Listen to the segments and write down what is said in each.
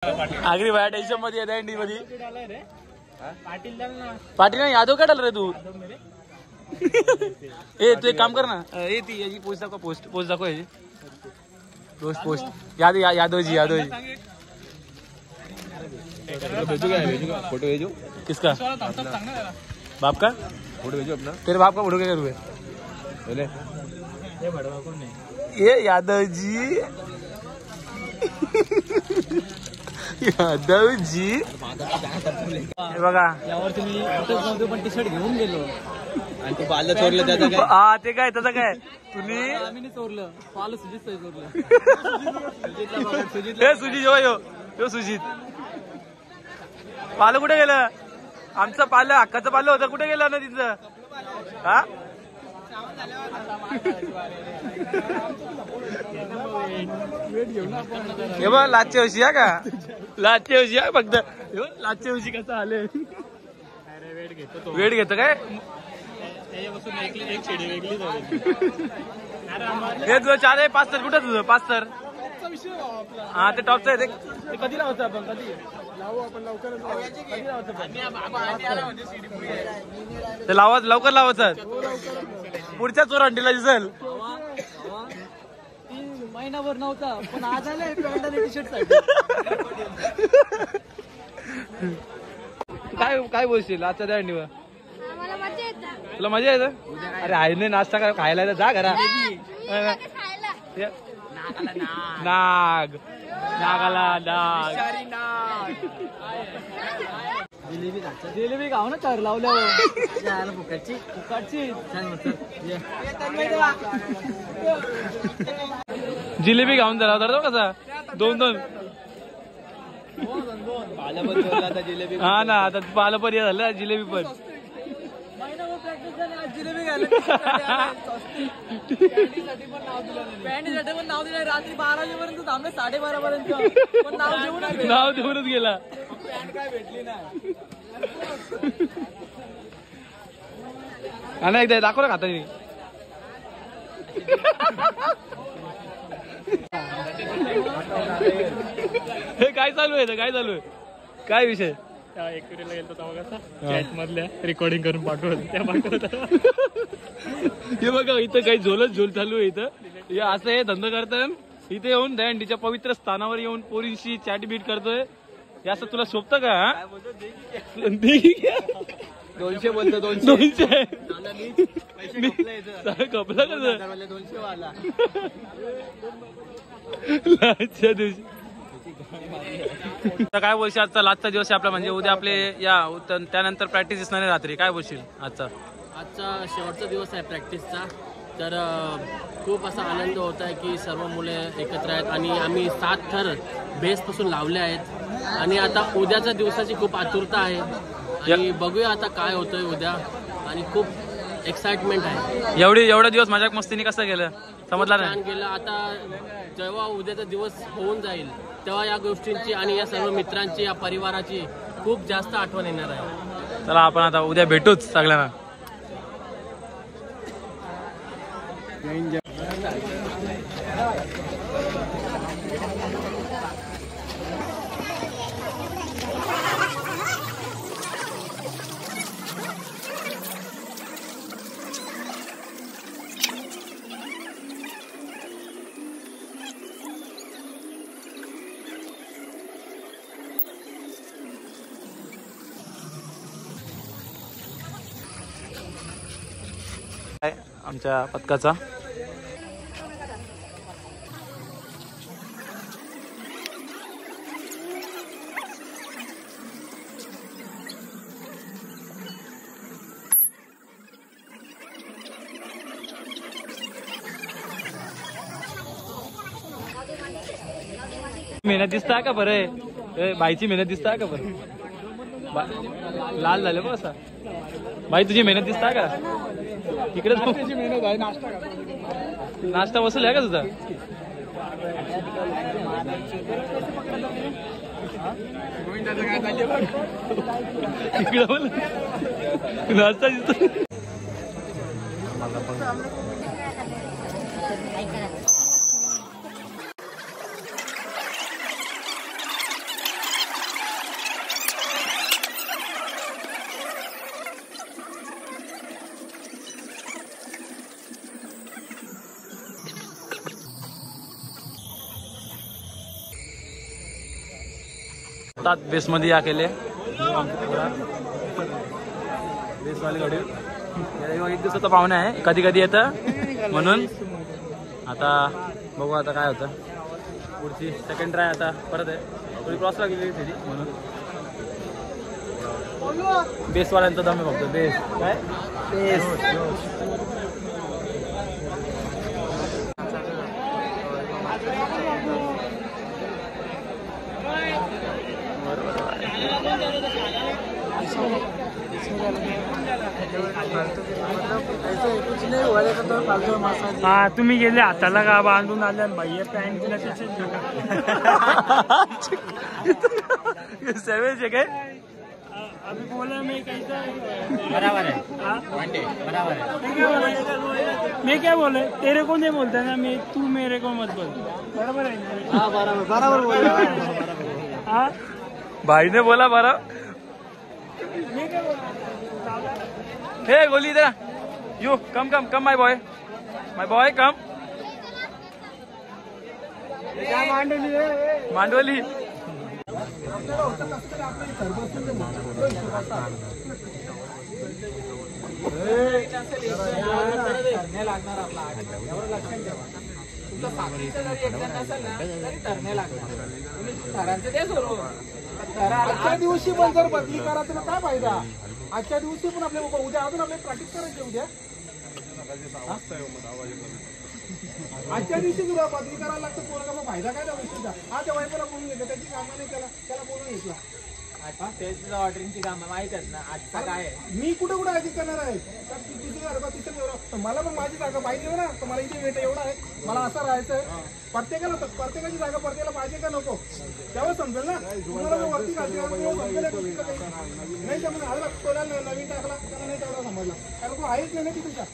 आगरी बाया टेन्शन मध्ये येत इंडी मध्ये पाटील ना यादव काढाल रे तू ए तू एक काम कर ना ए ती याची पोस्ट दाखव पोस्ट दाखव याची पोस्ट यादवजी फोटो भेजो किसका बाप का फोटो भेजो अपना तेरे बाप का फोटो क्या करूँ ये यादवजी यादवजी बघा यावर तुम्ही पण टी शर्ट घेऊन गेलो आणि तू पालं चोरलं त्याचं काय हा ते काय त्याचं काय तुम्ही आम्ही नाही चोरलं पाल सुजित चोरलं सुजित यो सुजित पालं कुठे गेलं आमचं पालं हक्काचं पालं होतं कुठे गेलं ना तिचं हा हे बघ लाचची हौशी आहे का लाचची हौशी आहे फक्त लाचची हौशी कसं आले वेट घेतो काय हे तुझं 4 आहे 5 तर कुठं तुझं 5 तर हा ते टॉपचं आहे ते कधी लावायचं आपण कधी लावू आपण ते लावा लवकर लावायचं पुढच्या चोरांटीला दिसेल महिनाभर नव्हता पण आज आलाय टी शर्ट काय बोलशील आजच्या दंडीवर तुला मजा येत अरे आईने नाश्ता काय खायला जा घरा नागाला नाग जिलेबी खाऊ ना तर लावल्यावर फुकटची जिलेबी खाऊन झाला होता कसा 2 जिलेबी हा ना आता पालं पण झालं जिलेबी पण जिलेबी पण नाव दिलं रात्री 12 वाजेपर्यंत थांबले 12:30 पर्यंत पण नाव देऊनच गेला काय भेटली ना आणि एकदा दाखव ना खाता हे काय चालू आहे काय विषय एकविरीला गेलो तेव्हा कसा चॅट मधल्या रेकॉर्डिंग करून पाठवलं त्या पाठवत हे बघा इथं काही झोल चालू आहे इथं हे असं हे धंदा करतात इथे येऊन दंडीच्या पवित्र स्थानावर येऊन पोरींशी चॅट बीट करतोय हे असं तुला शोभतं का 200 बोलतो 200 कपला कसं 200 वाला लाजच्या दिवशी काय बोलशील आजचा लाजचा दिवस आहे आपला म्हणजे उद्या आपले त्यानंतर प्रॅक्टिस दिसणार आहे रात्री काय बोलशील आजचा शेवटचा दिवस आहे प्रॅक्टिसचा तर खूप असा आनंद होत आहे की सर्व मुले एकत्र आहेत आणि आम्ही 7 थर बेसपासून लावले आहेत आणि आता उद्याच्या दिवसाची खूप आतुरता आहे आणि बघूया आता काय होतंय उद्या आणि खूप एक्साइटमेंट आहे एवढे दिवस मजाक मस्तीने कसं गेलं समजला नाही गेलं आता जेव्हा उद्याचा दिवस होऊन जाईल तेव्हा या गोष्टींची आणि या सर्व मित्रांची या परिवाराची खूप जास्त आठवण येणार आहे चला आपण आता उद्या भेटूच सगळ्यांना आमच्या पथकाचा मेहनत दिसता का बरं बाईची मेहनत दिसता का बरं लाल झाले बघ असा बाई तुझी मेहनत दिसता का इकडे मेहनत आहे नाश्ता वसूल आहे का तुझा नाश्ता दिसतो बेस मध्ये या केले बेसवाली गाडी एक दिवसाचा पाहुणा आहे कधी कधी येतं म्हणून आता बघू आता काय होतं पुढची सेकंड ट्राय आता परत आहे थोडी क्रॉसला गेली थोडी म्हणून बेसवाल्यांचा दम आहे फक्त बेस काय बेस हा तुम्ही गेले हाताला का बांधून आल्या भैया पॅन्ट दिला सेवेज आहे काय अभी बोला मैं कैसा बराबर है बराबर है मैं क्या बोले तेरे को नहीं बोलता ना मैं तू मेरे को मत बोल बराबर है बराबर बोल हाँ भाई ने बोला बरा मैं क्या बोल हे गोली इधर you come come come my boy कम मांडवली आजच्या दिवशी पण जर बदली करा तर काय फायदा आजच्या दिवशी पण आपल्या उद्या अजून आपल्याला प्रॅक्टिस करायची उद्या आजच्या दिवशी तुला बदली करायला लागतं पोराला फायदा काय त्या गोष्टीचा हा त्या वाईफला बोलून घेतलं त्याची कामं नाही त्याला बोलून घेतला तेच ऑर्डरिंगची कामं माहित आहेत ना आजचा काय मी कुठे कुठे आधी करणार आहे तिथे मला पण माझी जागा पाहिजे ना तर मला इथे भेट एवढा आहे मला असं राहायचंय प्रत्येकाची जागा प्रत्येकाला पाहिजे का नको तेव्हा समजेल ना तुम्हाला वरती नाही त्यामुळे आला नवीन टाकला त्याला नाही तेवढा समजला कारण तो आहेच नाही की तुझ्या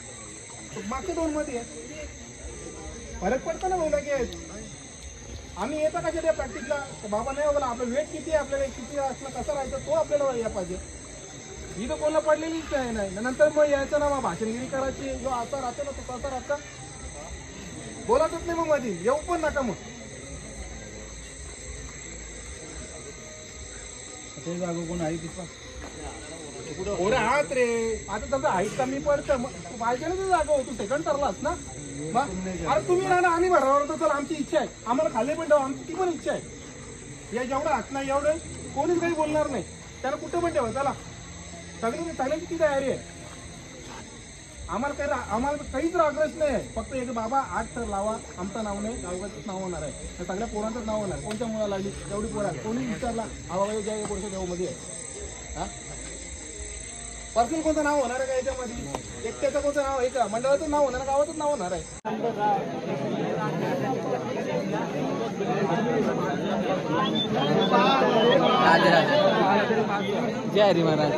मागच्या 2 मध्ये फरक पडतो ना बोला की आम्ही येतो का त्या प्रॅक्टिसला बाबा नाही बघा आपलं वेट किती आहे आपल्याला किती असलं कसं राहायचं तो आपल्याला या पाहिजे ही तर कोणाला पडलेलीच नाही नंतर मग यायचं ना मग भाषणगिरी करायची जो असा राहतो ना तो कसा राहता बोलातच नाही मग मध्ये येऊ पण नका मग जागो कोण आहे तिथं हात रे आता त्याचं हाईट कमी पडतं पाहिजे ना ते जागा तू सेकंड ठरलास ना अरे तुम्ही ना आम्ही भरावर तर आमची इच्छा आहे आम्हाला खाली पण ठेवा आमची ती पण इच्छा आहे या जेवढं हात नाही एवढं कोणीच काही बोलणार नाही त्याला कुठं पण ठेवा त्याला सगळ्यांची ती तयारी आहे आम्हाला काहीच आग्रह नाही आहे फक्त एक बाबा 8 तर लावा आमचं नाव नाही गावगाचं नाव होणार आहे सगळ्या पोरांचंच नाव होणार कोणत्या मुला लागली तेवढी पोरा कोणी विचारला आवाबाई ज्या वर्ष देवामध्ये आहे हा पर्सनल कोणतं नाव होणार आहे का याच्यामध्ये एकट्याचं कोणतं नाव आहे का मंडळाचं नाव होणार गावाचंच नाव होणार आहे जय हरी महाराज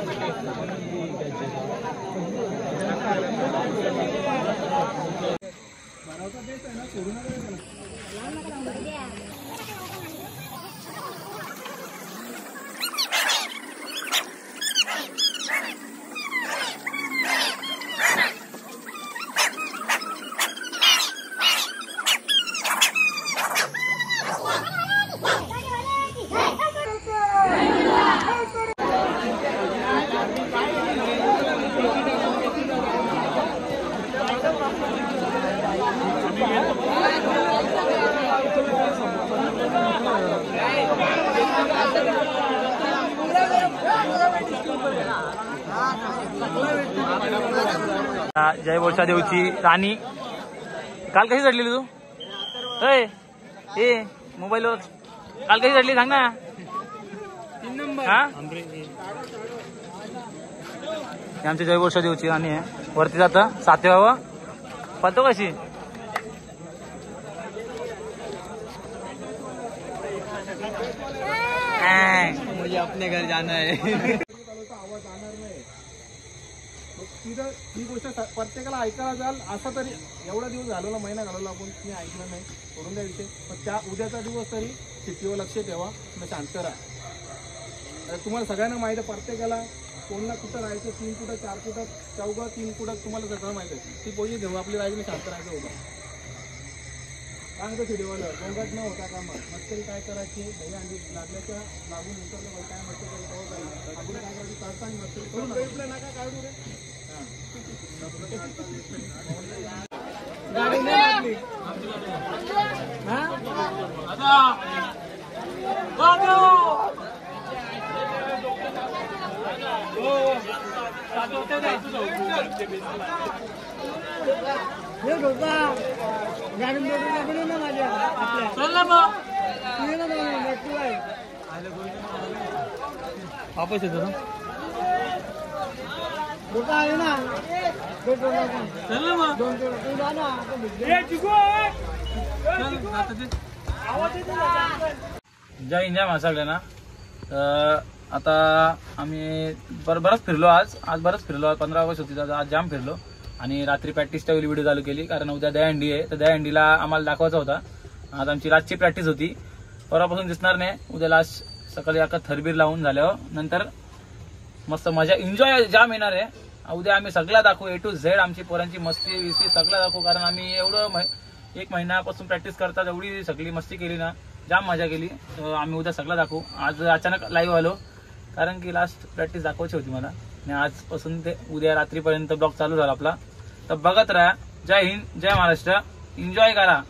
जय बोरसा देवची राणी काल कशी चढलेली तू ए मोबाईलवर काल कशी चढली सांग ना 3 नंबर हा आमच्या जय बोरसा देवची राणी आहे वरती जातं 7व्या पळतो कशी मुझे अपने घर जाना है आवाज जाणार नाही तिथं ही गोष्ट प्रत्येकाला ऐकायला जाल असा तरी एवढा दिवस घालवला महिना घालवला आपण तुम्ही ऐकलं नाही करून द्या विषय पण त्या उद्याचा दिवस तरी सिटीवर लक्ष ठेवा न शांत राहा तुम्हाला सगळ्यांना माहिती आहे प्रत्येकाला कोणला कुठं राहायचं 3 फुटं 4 फुटं 4 3 फुटात तुम्हाला सगळं माहिती आहे ती पोझिशन घेऊ आपली राहायची शांत राहायचं होतं सांगतो व्हिडिओला गोंगाट न होता कामा मस्करी काय करायची दही अंडी लागल्याच्या लागून उतरलं काय मस्करी आपण काय करायची करताना मस्करी करून प्रयत्न नका काढू रे गाडी नाही लागली वापस येतो ना आहे ना जय हिंद जय महाराष्ट्र ना. आता आम्ही बरंच फिरलो आज बरंच फिरलो. 15 ऑगस्ट होती आज जाम फिरलो आणि रात्री प्रॅक्टिसच्या वेळी व्हिडिओ चालू केली कारण उद्या दहीहंडी आहे तर दहीहंडीला आम्हाला दाखवायचा होता. आज आमची रातची प्रॅक्टिस होती परवापासून दिसणार नाही. उद्या लास्ट सकाळी एका थरबीर लावून झाल्यावर नंतर मस्त मजा एन्जॉय जाम येणार आहे. उद्या आम्ही सगळं दाखवू A to Z आमची पोरांची मस्ती विस्ती सगळं दाखवू कारण आम्ही एवढं 1 महिन्यापासून प्रॅक्टिस करतात एवढी सगळी मस्ती केली ना जाम मजा केली. आम्ही उद्या सगळं दाखवू. आज अचानक लाईव्ह आलो कारण की लास्ट प्रॅक्टिस दाखवायची होती मला आणि आजपासून ते उद्या रात्रीपर्यंत ब्लॉग चालू झाला आपला. तर बघत राहा. जय हिंद जय महाराष्ट्र. एन्जॉय करा.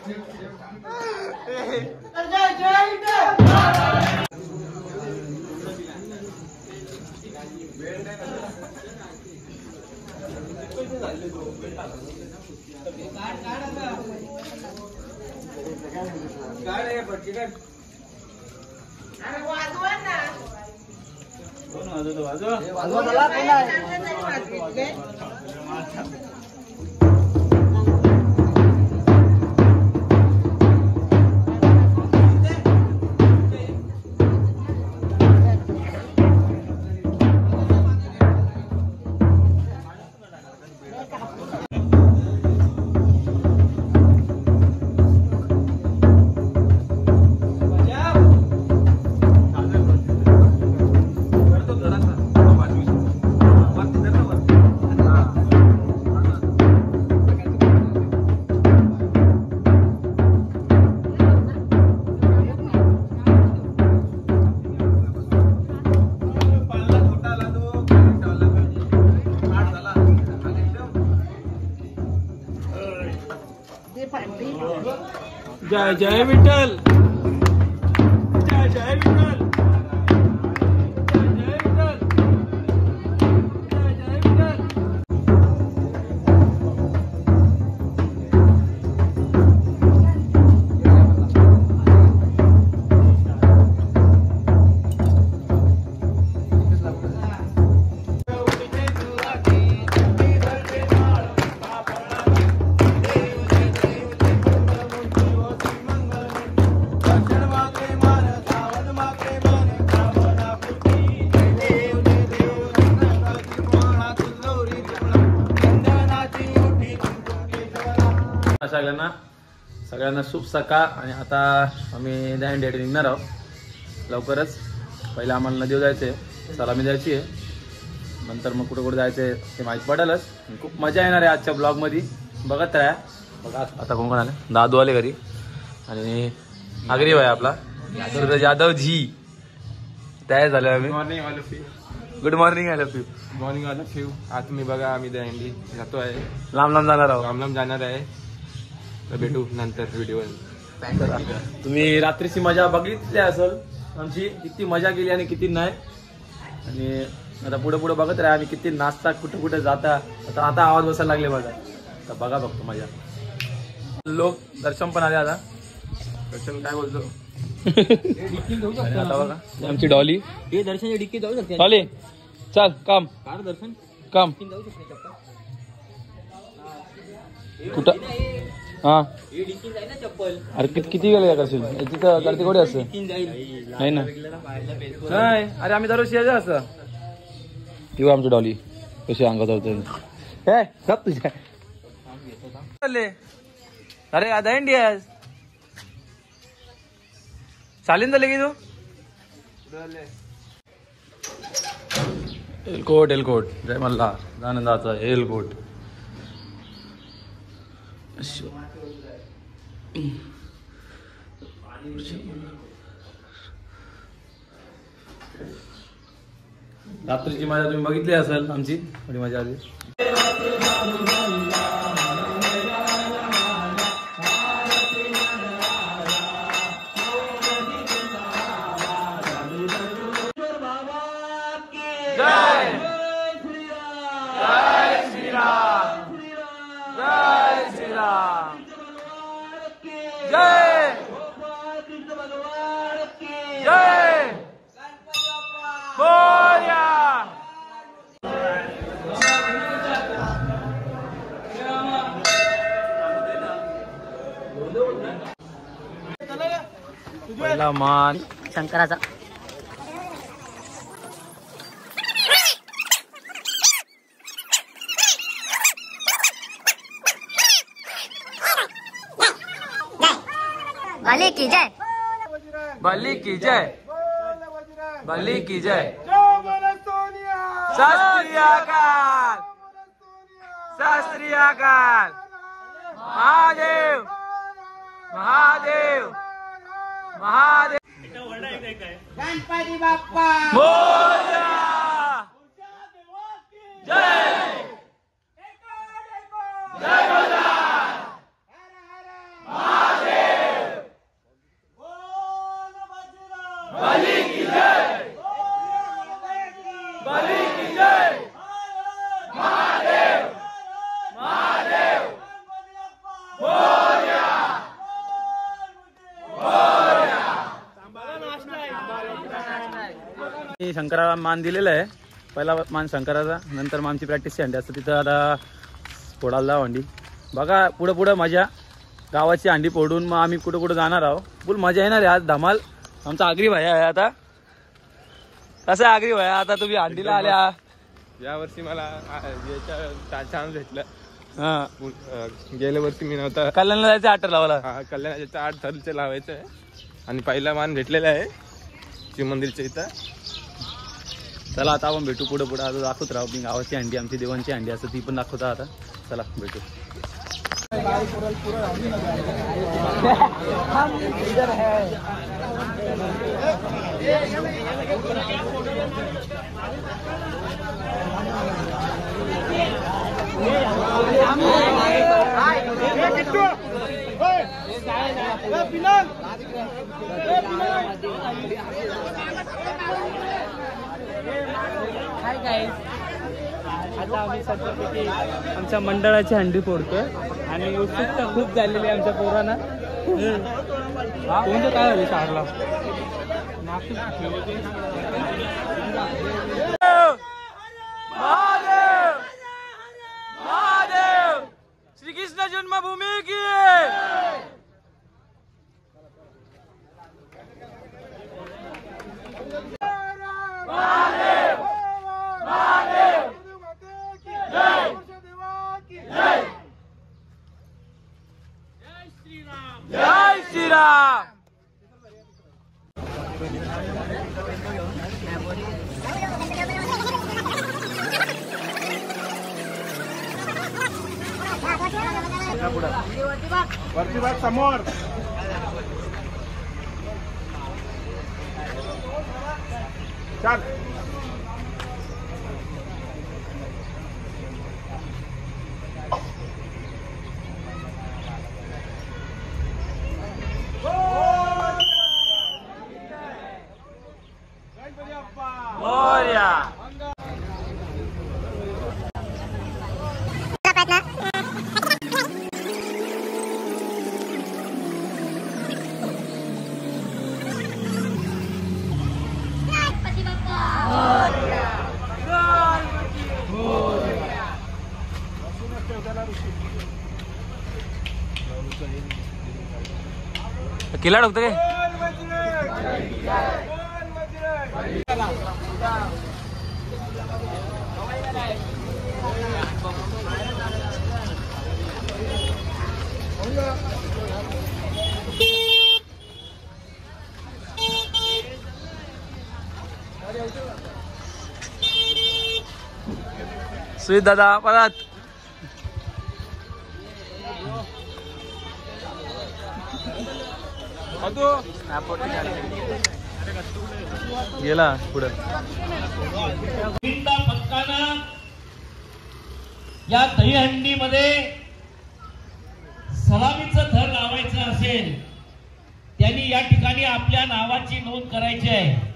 जय जय विठ्ठल, जय जय विठ्ठल, जय जय विठ्ठल, जय जय विठ्ठल. सगळ्यांना शुभ सकाळ. आणि आता आम्ही दहीहंडी साठी निघणार आहोत लवकरच. पहिला आम्हाला नदीवर जायचे, सलामी द्यायची आहे, नंतर मग कुठे कुठे जायचे ते माहीत पडेलच. खूप मजा येणार आहे आजच्या ब्लॉगमध्ये, बघत राहा. बघा आता कोण कोण आले, दादू आले घरी आणि आगरी भाई आपला सूरज यादव जी तयार झालं. आम्ही मॉर्निंग आलो फ्यू. गुड मॉर्निंग आलो फ्यू. मॉर्निंग आलो फ्यू. आज तुम्ही बघा आम्ही दहीहंडी जातो आहे, लांब लांब जाणार आहोत. लांब जाणार आहे. तर भेटू नंतर व्हिडिओ. तुम्ही रात्रीची मजा बघितली असेल आमची, किती मजा केली आणि किती नाही. आणि आता पुढे पुढे बघत राहा आम्ही किती नाचता, कुठे कुठे जाता. आता आवाज बसायला लागले बघा. तर बघा बघतो मजा. लोक दर्शन पण आले आता. दर्शन काय बोलतो. आणि आता बघा आमची डॉली. दर्शन डिक्की जाऊ शकते. डॉली चल काम कार दर्शन काम जाऊ शकते. कुठं हा डिक्की जाईल ना चप्पल. अरे किती गेले करशील तिथं गर्दी कोणी असं जाईल नाही ना. नाही अरे आम्ही दरवर्षी यायचं असं. किंवा आमची डॉली कशी अंगात होत हे गप तुझ्या. अरे आता इंडी आज चालेल झाले की तू. एलकोट एलकोट जय मल्हार आनंदाचा एलकोट. रात्रीची मजा तुम्ही बघितली असेल आमची, थोडी मजा आली. जय श्रीराम, जय श्रीराम, जय जय बोल्या. पहिला मान शंकराचा. बलि की जय, बलि की जय, बलि की जय. सोनिया, सत श्री अकाल, सत श्री अकाल. महादेव महादेव महादेव. गणपती बाप्पा मोरया. जय जय महादेव. दादांनी शंकराला मान दिलेला आहे. पहिला मान शंकराचा, नंतर मग आमची प्रॅक्टिसची हंडी असते तिथं आता फोडायला जाऊ हंडी. बघा पुढं पुढं मजा, गावाची हंडी फोडून मग आम्ही कुठं कुठं जाणार आहोत. फुल मजा येणार आहे आज धमाल. आमचा आगरी भाया आहे आता. कसं आहे आगरी भाया, आता तुम्ही हंडीला आल्या. यावर्षी मला याच्या चान्स भेटला. हा, गेल्या वर्षी मी नव्हता. कल्याणला जायचं आटर लावायला. कल्याणाच्या 8 थरचे लावायचं आहे आणि पहिला मान भेटलेला आहे शिव मंदिरच्या इथं. चला आता आपण भेटू पुढे पुढे. आता दाखवत राहू मी गावाची हंडी, आमची देवांची हंडी असते ती पण दाखवता आता. चला भेटू. आता आम्ही सध्यापैकी आमच्या मंडळाची हंडी फोडतोय आणि उत्सुकता खूप झालेली आहे आमच्या पोरांना. कोणतं काय झालं शाळला महादेव महादेव श्रीकृष्ण जन्मभूमी की. जय श्रीराम. वरती बाग समोर. चाल. मोरया. किल्ला डोकतो काय? सुईत दादा परत गेला पुढे. या दहीहंडीमध्ये सलामीचं थर लावायचं असेल त्यांनी या ठिकाणी आपल्या नावाची नोंद करायची आहे.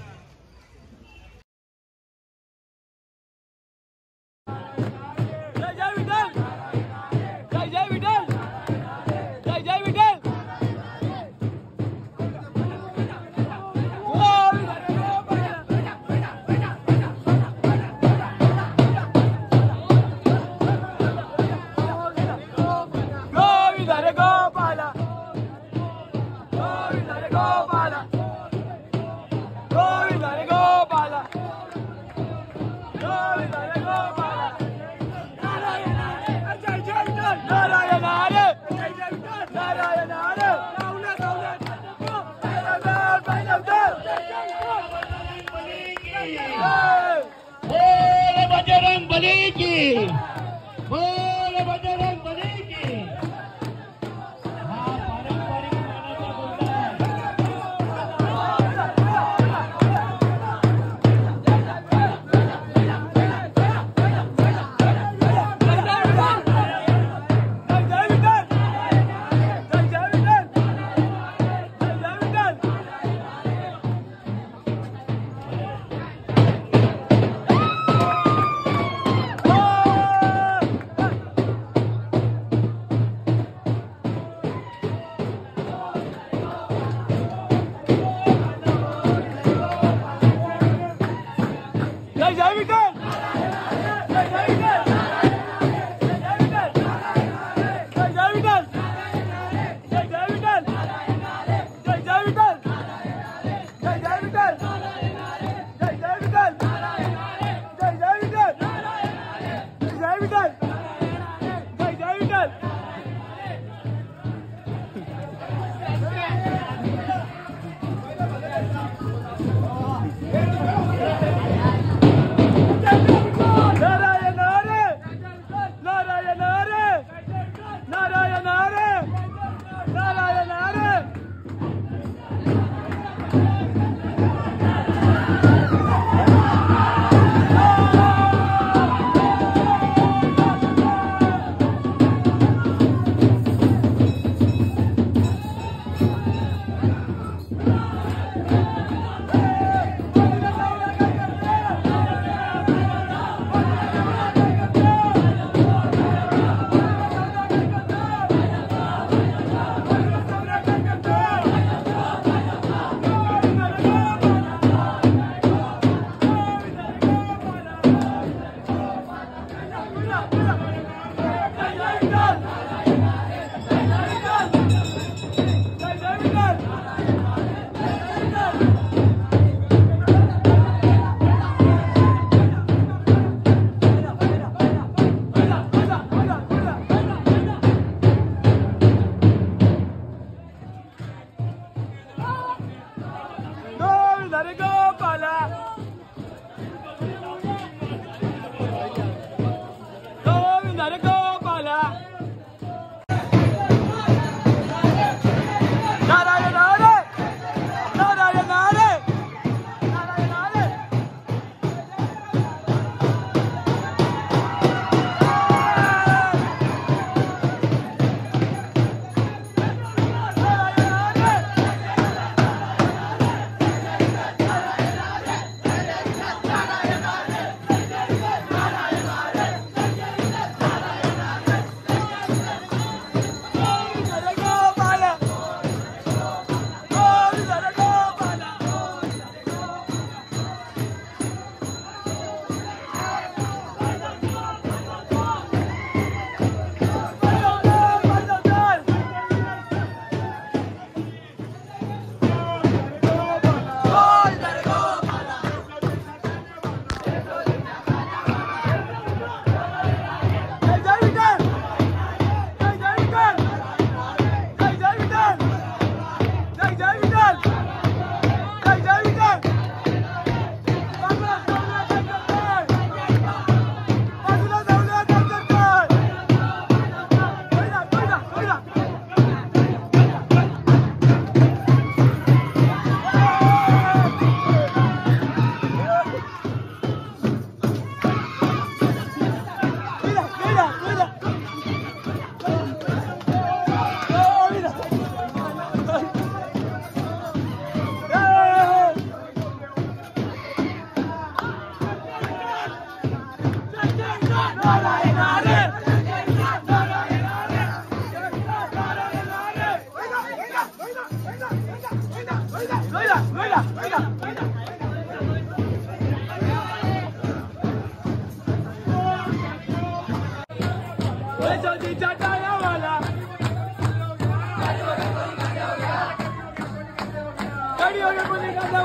बजरंग बली की, बोल बजरंग बली की. हा पारंपरिक मानाचा मुद्दा Oh!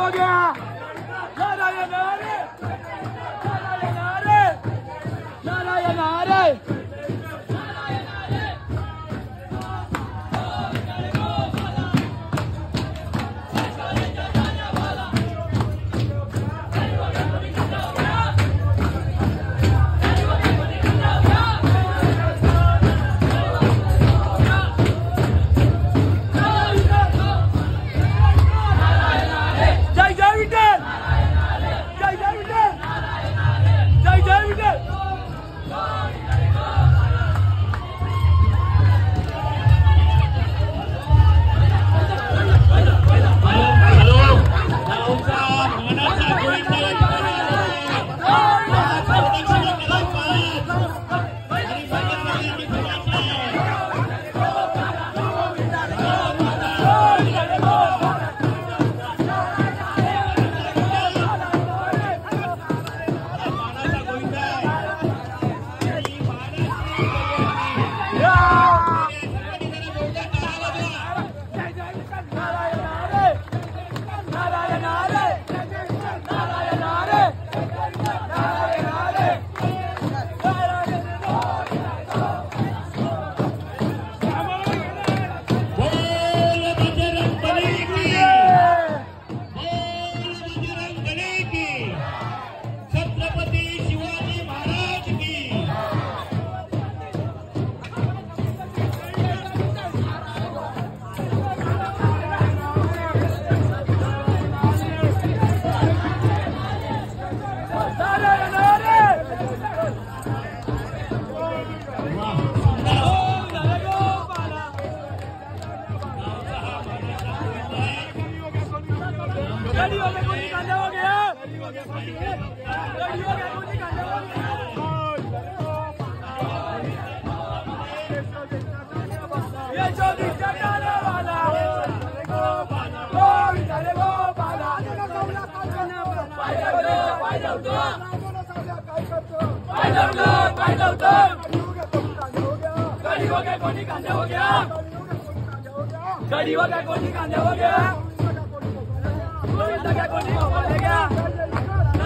हो गया नारायण हरे नारायण हरे नारायण हरे नारायण हरे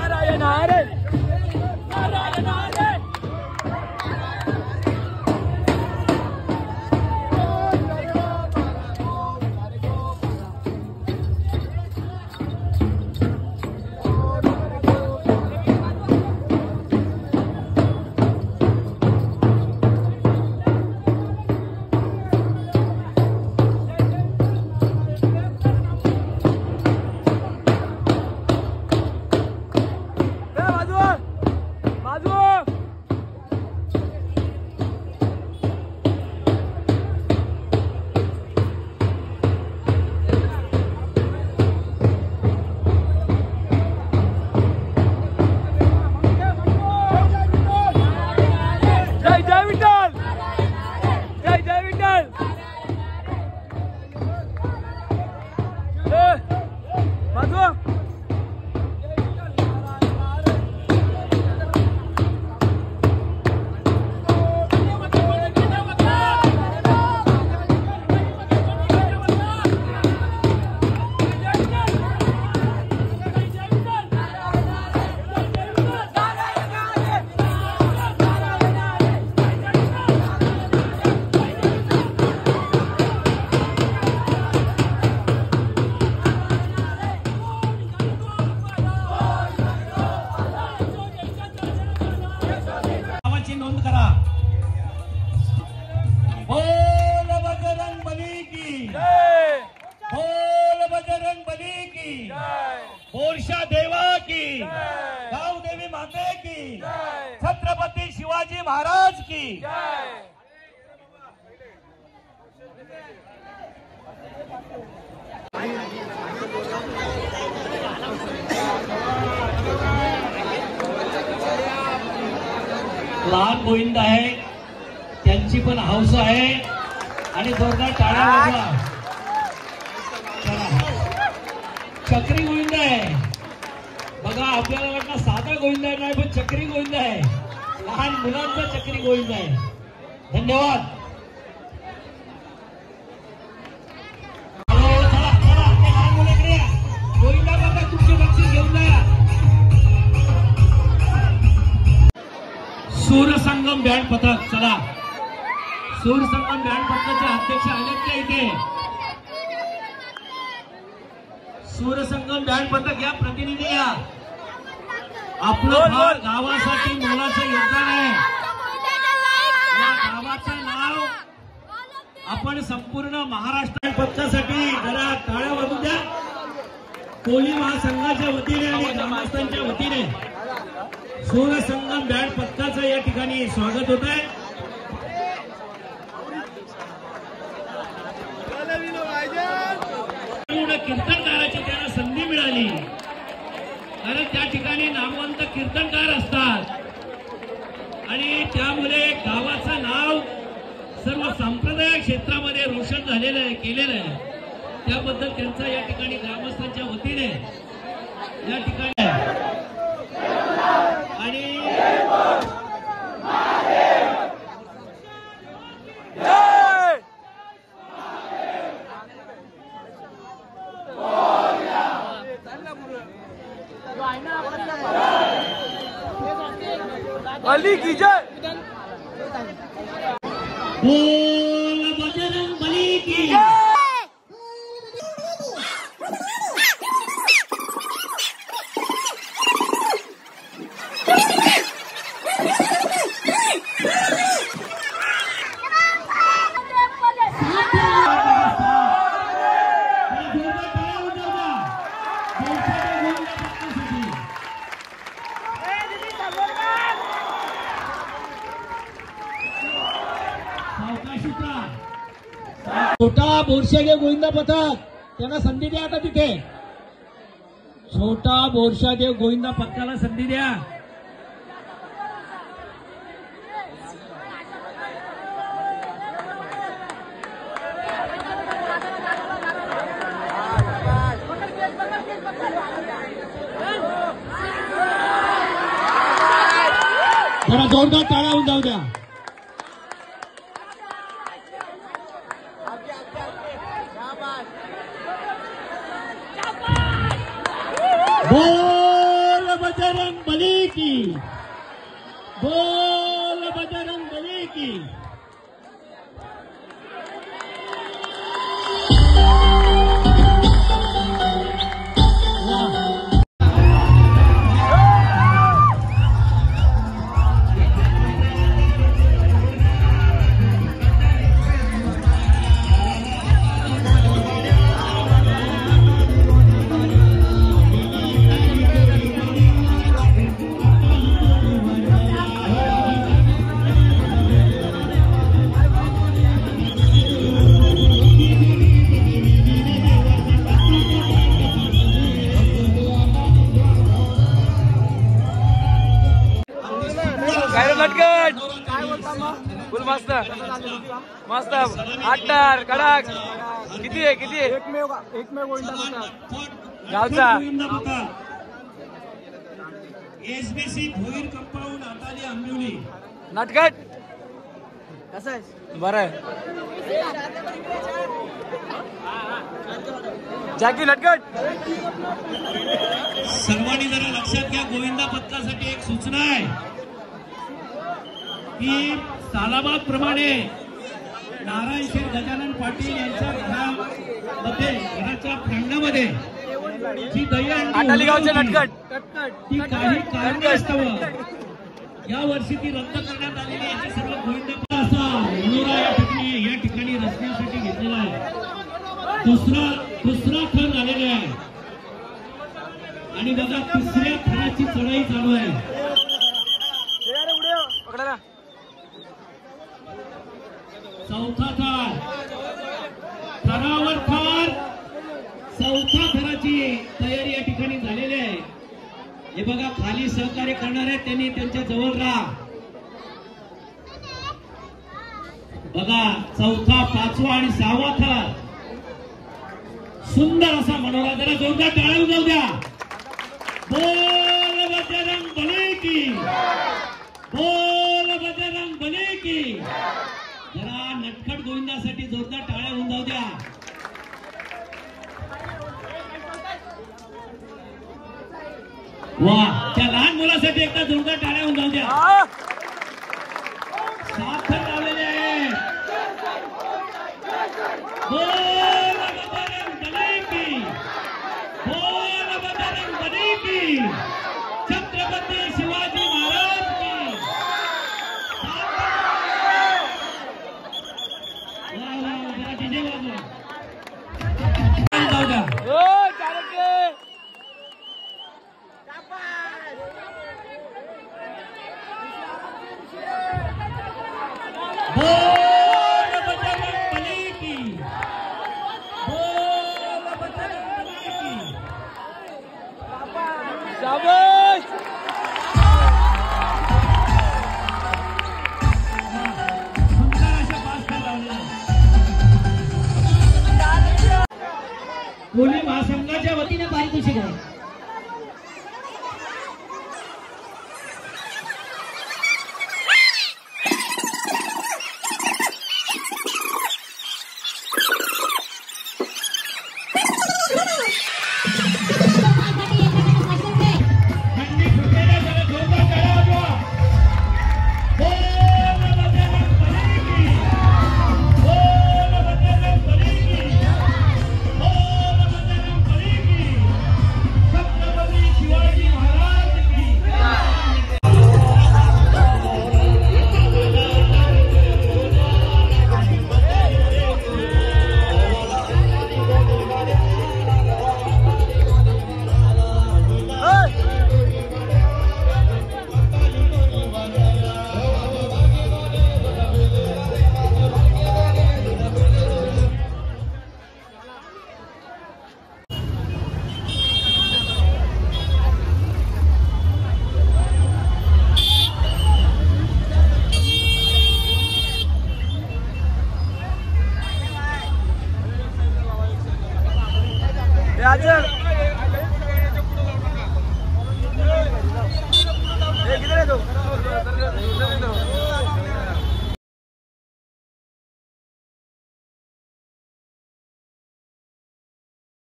नारायण हरे छत्रपती शिवाजी महाराज की लहान गोविंद आहे, त्यांची पण हौस आहे आणि जोरदार टाळ्या वाजवा. चक्री गोविंद आहे बघा, आपल्याला वाटतं साधा गोविंद नाही पण चक्री गोविंद आहे, लहान मुलांचा चक्री गोविंद आहे. धन्यवाद. गोविंदा संगम बँड पथक, चला सूर संगम बँड पथकाचे अध्यक्ष आलेत का इथे? सूर संगम बँड पथक या, प्रतिनिधी या. आपलं फार गावासाठी मोलाचं योगदान आहे. या गावाचं नाव आपण संपूर्ण महाराष्ट्र पथकासाठी जरा टाळ्या वाजू द्या. कोली महासंघाच्या वतीने आणि ग्रामस्थांच्या वतीने सूर संगम बँड पथकाचं या ठिकाणी स्वागत होत आहे. कीर्तनकाराची त्यांना संधी मिळाली, कारण त्या ठिकाणी नामवंत कीर्तनकार असतात आणि त्यामुळे गावाचं नाव सर्व सांप्रदायिक क्षेत्रामध्ये रोशन झालेलं आहे, केलेलं आहे. त्याबद्दल त्यांचा या ठिकाणी ग्रामस्थांच्या वतीने या ठिकाणी आणि अली की जय. बोल बजरंग बली की. छोटा बोरशादेव गोविंदा पथक त्यांना संधी द्या. आता तिथे छोटा बोरशादेव गोविंदा पथकाला संधी द्या. जरा जोरदार टाळ्या होऊन जाऊ द्या. बोल बजरंग बली की. बोल बजरंग बली की. फुल मस्त मस्त. आट्टार कडक. किती आहे किती आहे? एकमेव गोविंदा गावचा एसबीसी भोईर कंपाऊंड हाताली आंबिवली. नटखट कसं आहे? बरं आहे. जॅकी नटखट. सर्वांनी जरा लक्षात घ्या, गोविंदा पथकासाठी एक सूचना आहे की सालाबाद प्रमाणे नारायण शेठ गजानन पाटील यांच्या घरामध्ये, घराच्या प्रांगणामध्ये जी आटाली गावचे नटखट ती काही कारणास्तव या वर्षी ती रद्द करण्यात आलेली. याचे सर्व गोविंदा असा मनोरा या ठिकाणी रचण्यासाठी घेतलेला आहे. दुसरा थर झालेला आहे आणि बघा तिसऱ्या थराची चढाई चालू आहे. चौथा थर, थरावर थर, चौथा थराची तयारी या ठिकाणी झालेली आहे. हे बघा खाली सहकार्य करणारे त्यांनी त्यांच्या जवळ राहा. बघा चौथा, पाचवा आणि सहावा थर. सुंदर असा मनोरा. जरा जोरदार टाळ्या जाऊ द्या. बोल बजरंग बली की. बोल बजरंग बली की. जरा नटखट गोविंदासाठी जोरदार टाळ्या होऊन जाऊ द्या. वा, त्या लहान मुलासाठी एकदा जोरदार टाळ्या होऊन जाऊ द्या. बेटा बोल बजरंग बली की, बोल बजरंग बली की। शाबाश सुंदर अशा पाच फेर लावल्या। कोली महासंघाच्या वतीने पारितोषिक आहे।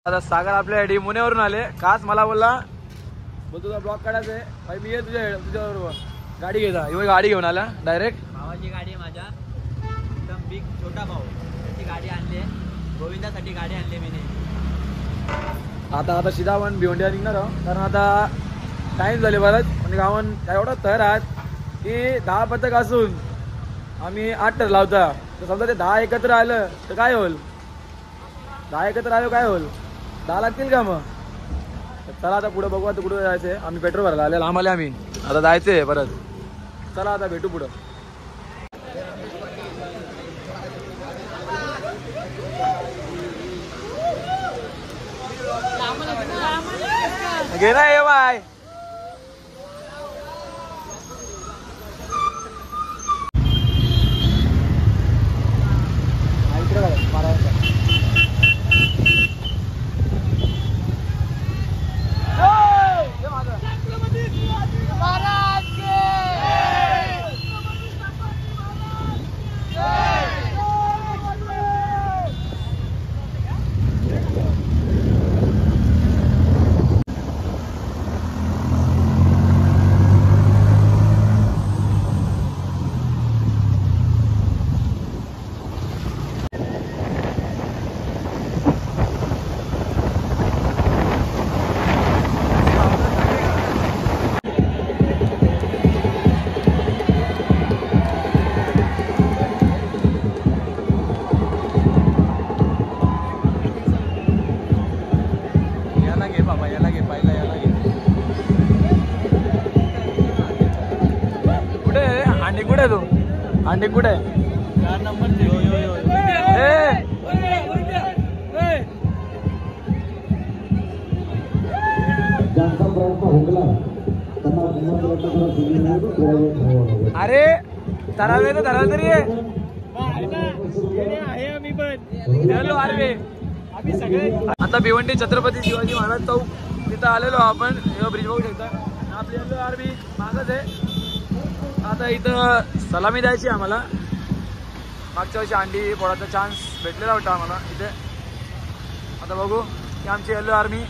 आता सागर आपल्या मुनेवरून आले, खास मला बोलला तुझा ब्लॉग काढायचा आहे भाई, मी ये तुझ्याबरोबर गाडी घेता. गाडी घेऊन आला डायरेक्ट. भावाची गाडी आहे माझ्या, एकदम बिग छोटा भाऊ, त्याची गाडी आणली आहे, गोविंदासाठी गाडी आणली मी. आता सीधा आपण भिवंडीला निघणार आहोत, कारण आता टाइम झाले बरंच. म्हणजे गावान एवढा थर आहात की 10 पथक असून आम्ही 8 ठर लावता. तर समजा ते 10 एकत्र आलं तर काय होईल, 10 एकत्र आलं काय होईल, 10 लागतील का मग. चला आता पुढे बघू, आता कुठं जायचंय. आम्ही पेट्रोल भरायला आले आम्हाला, आम्ही आता जायचंय परत. चला आता भेटू पुढं. घे ना ये बाय. अंडे कुठे आहे? 4 नंबर. अरे तरावे तर धरा तरी आता भिवंडी छत्रपती शिवाजी महाराज चौक तिथं आलेलो आपण. ब्रिज बघू शकता. आपली आरबी मागच आहे. आता इथं सलामी द्यायची आम्हाला. मागच्या वर्षी अंडी पोळाचा चान्स भेटलेला होता आम्हाला इथे. आता बघू की आमची येल्लो आर्मी.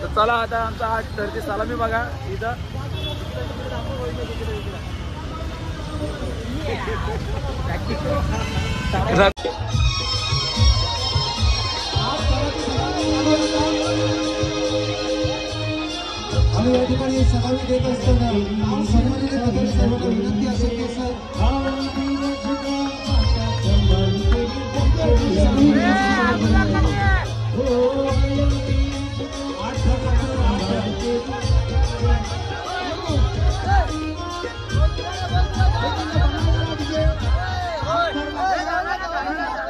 तर चला आता आमचा 8 ठरची सलामी बघा इथं. आणि या ठिकाणी सलामी देत असताना सन्माननीय बदल सर्वांना विनंती असेल की सर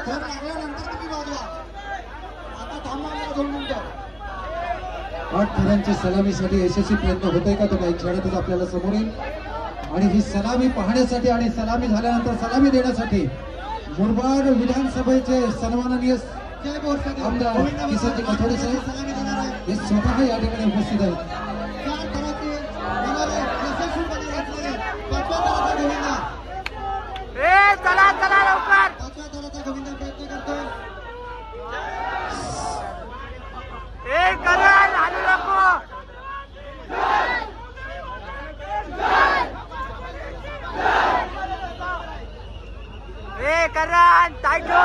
थर लागल्यानंतर तुम्ही वाजवा. आता थांबा 2 मिनिटं. 8 थरांची सलामीसाठी यशस्वी प्रयत्न होतोय का तो काही क्षणातच आपल्याला समोर येईल. आणि ही सलामी पाहण्यासाठी आणि सलामी झाल्यानंतर सलामी देण्यासाठी मुरबाड विधानसभेचे सन्माननीय आमदार किसनजी कथोडे साहेब हे स्वतः या ठिकाणी उपस्थित आहेत. चला चला लवकर. गोविंदा प्रयत्न करतोय. करा आलू नको. करा टाइटो.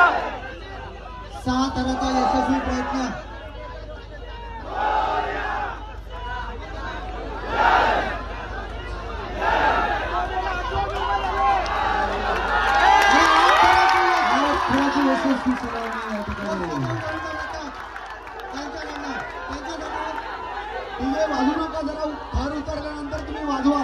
6 थराचा यशस्वी प्रयत्न. यशस्वी सलामी या ठिकाणी तुम्ही वाजू नका. जरा थर उतरल्यानंतर तुम्ही वाजवा.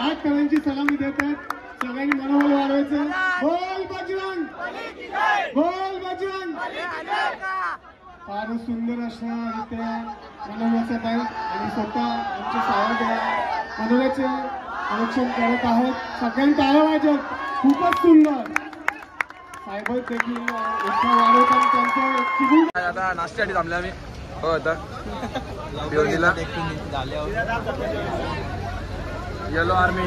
आठ कलांची सलामी देतात. सगळ्यांनी मनोबल वाढवायचं. बोल बजरंग, बोल बजरंग. फारच सुंदर अशा रित्या मनोव्यासत आहेत आणि स्वतः आमचे साहेब मनोव्याचे आरक्षण करत आहोत. सगळ्यांनी टाळ्या वाजवत. खूपच सुंदर साहेब देखील उत्साह वाढवतात. त्यांचं चिगून आता नाश्त्यासाठी थांबले आम्ही. हो आता पिवळीला येलो आर्मी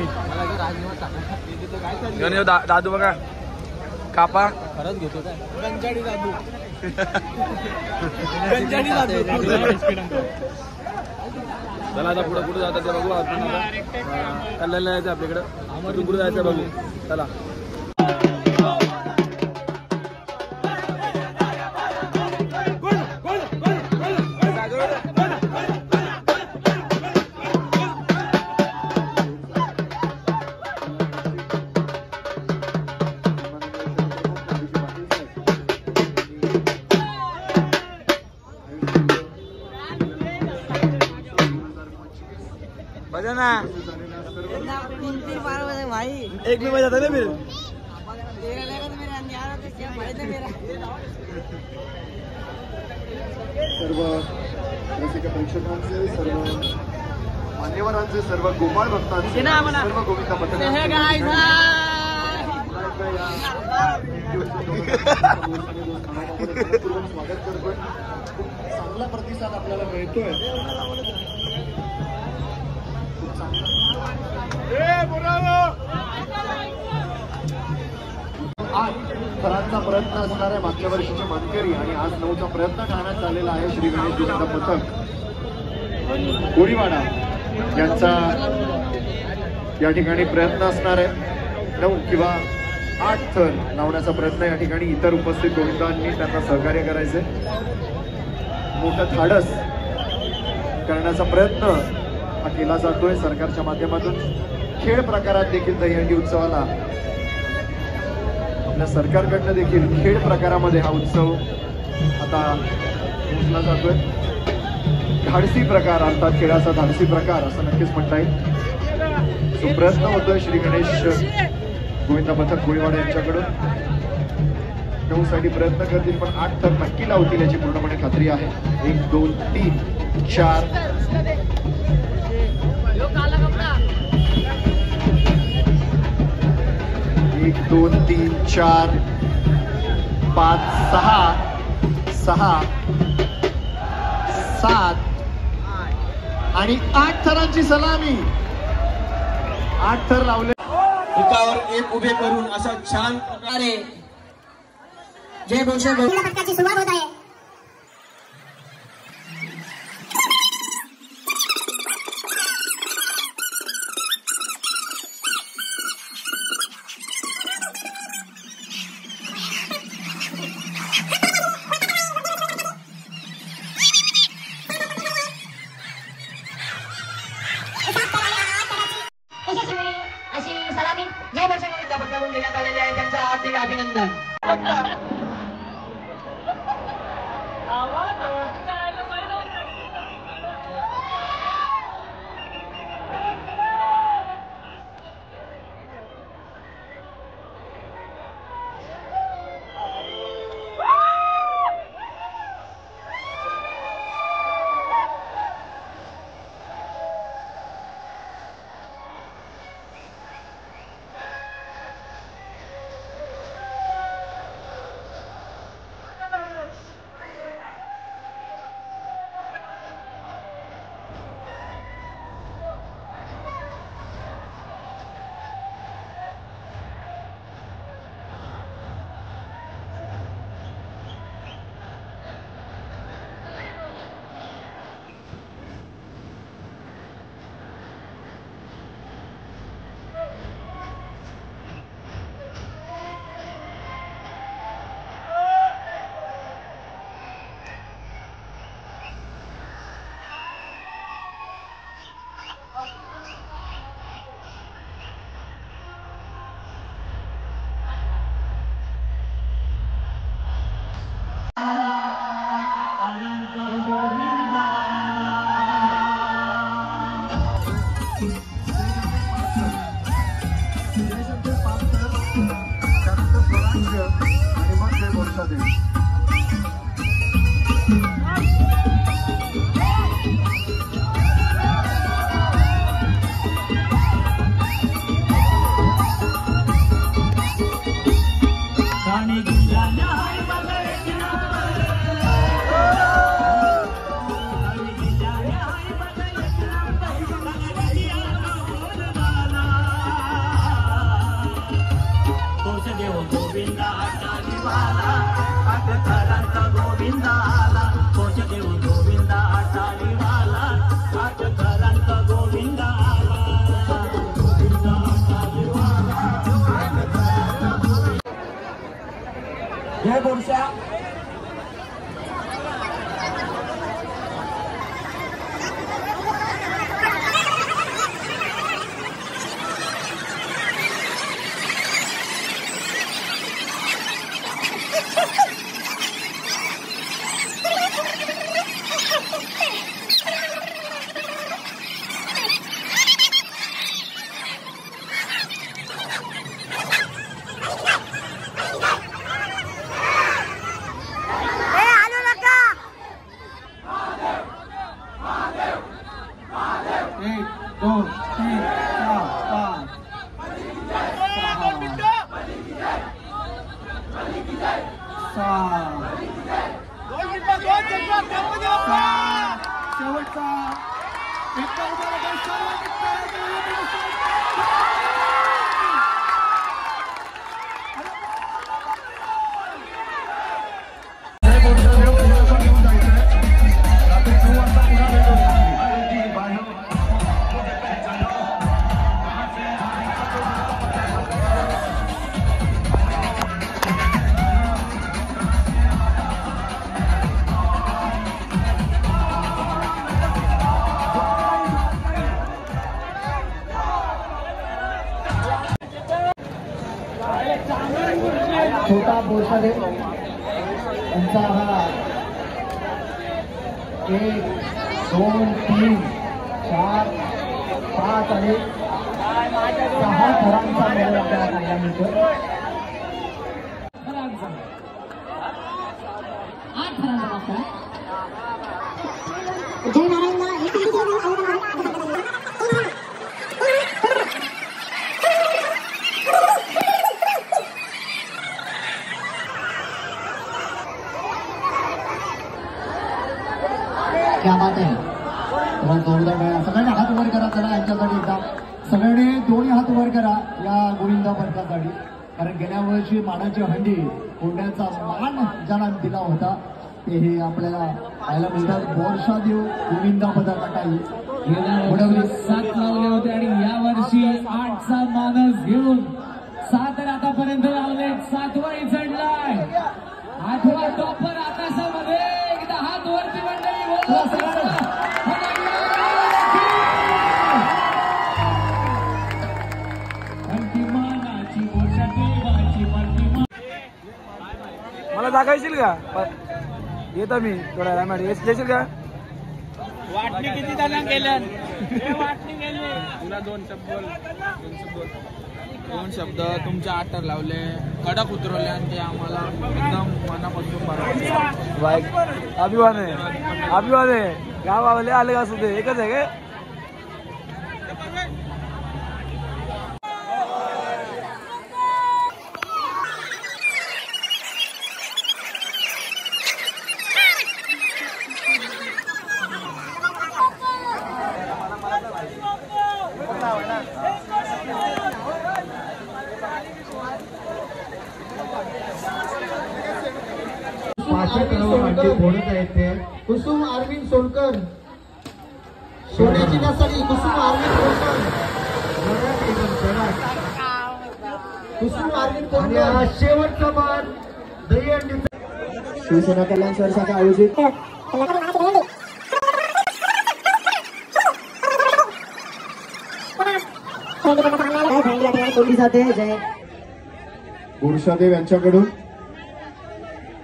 घेऊन येऊ. दादू बघा कापा खरंच घेतो काय. गंजाडी दादू. चला आता पुढे कुठे जातात ते बघू. कल्याणला जायचं आपल्याकडं. कुठे जायचं बघू. चला ना. एक भी बजा था ना फिर. सर्व रसिक प्रेक्षकांचे, सर्व मान्यवरांचे, सर्व गोपाळ भक्तांचे, सर्व गोविंदा पथकांचे स्वागत करतोय. खूप चांगला प्रतिसाद आपल्याला मिळतोय. आज थरांचा प्रयत्न असणार आहे. मागच्या वर्षीचे मानकरी आणि आज 9चा प्रयत्न करण्यात आलेला आहे. श्री गणेश गोविंदा पथक गोडीवाडा यांचा या ठिकाणी प्रयत्न असणार आहे. 9 किंवा 8 थर लावण्याचा प्रयत्न या ठिकाणी. इतर उपस्थित गोविंदांनी त्यांना सहकार्य करायचे. मोठं धाडस करण्याचा प्रयत्न हा केला जातोय सरकारच्या माध्यमातून. खेळ प्रकारात देखील दहीहंडी उत्सवाला आपल्या सरकारकडनं देखील खेळ प्रकारामध्ये हा उत्सव आता पोचला जातोय. धाडसी प्रकार अर्थात खेळाचा धाडसी प्रकार असं नक्कीच म्हणता येईल. तो प्रयत्न होतोय श्री गणेश गोविंदा पथक गोळीवाडा यांच्याकडून. 9 साठी प्रयत्न करतील पण 8 तर नक्की लावतील याची पूर्णपणे खात्री आहे. 1 2 3 4 1 2 3 4 5 6 6 7 आणि 8 थरांची सलामी. 8 थर लावले. एकावर एक उभे करून अशा छान प्रकारे जय भोसले पथकाची सुरुवात होत आहे. जय बोरशा. छोटा बोरसादे यांचा हा 1 2 3 4 5 आणि 6 थरांचा मेळ आपल्याला पाहायला मिळतो. 8 थरांचा मागचा जय नारायणला क्या बात आहे. जोरदार वेळा सगळ्यांनी हात वर करा चला यांच्यासाठी एकदा सगळ्यांनी दोन्ही हात वर करा या गोविंदा पथकासाठी. कारण गेल्या वर्षी मानाची हंडी कोंड्याचा मान ज्याला दिला होता ते हे आपल्याला पाहायला मिळतात. बोरशादेव गोविंदा पथकासाठी गेल्या 7 लावले होते आणि या वर्षी 8चा मानस घेऊन 7 आतापर्यंत लावले. 7वा चढलाय. 8वा टॉपर आकाशामध्ये एकदा हात वरती मंडळी मला दाखवशील का? येतो मी थोड्या वेळा. येशील का? वाटणी किती जणांना केल्या? वाटणी केली. तुला 2 शब्द तुमच्या आटर लावले, कडक उतरवले आणि ते आम्हाला एकदम मनापासून बरोबर. अभिमान आहे. गावाले आले का सुद्धा एकच आहे काय? कुसुम अरविंद सोनकर, सोन्याची नसाडी कुसुम अरविंद सोनकर, कुसुम अरविंद सोनकर. शेवटचा मान दहीहंडीचा शिवसेना कल्याण शहरासाठी आयोजित जय बोरशादेव यांच्याकडून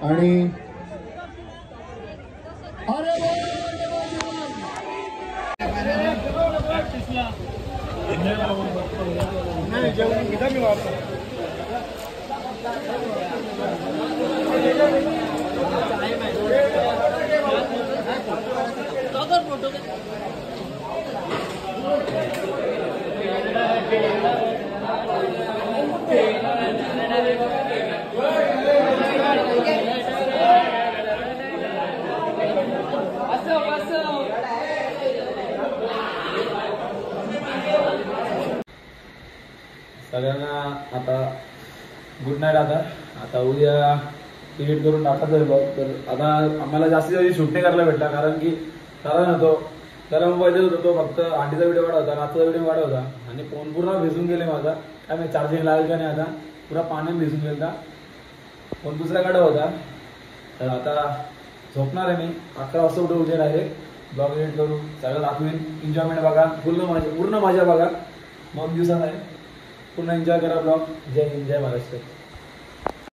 आणि सगळ्यांना आता गुड नाईट. आता उद्या टिकीट करून टाकायचं आहे बघ. तर आता आम्हाला जास्तीत जास्त शूट नाही करायला भेटला कारण की कारण होतो त्याला मोबाईल होतो तो फक्त अंडीचा व्हिडिओ वाढ होता, नाचचा व्हिडिओ वाढ होता आणि फोन पूर्ण भिजून गेले माझा. काय मी चार्जिंग लागेल का नाही आता पुरा पाण्यात भिजून गेला. पण दुसरा गाडा होता. तर आता झोपणार आहे मी. 11 वाजता उठून उद्या डायरेक्ट ब्लॉग एडिट करू, सगळं दाखवेन. एन्जॉयमेंट बघा, पूर्ण मजा बघा. 9 दिवसात आहे. पूर्ण एन्जॉय करा ब्लॉग. जय हिंद, जय महाराष्ट्र.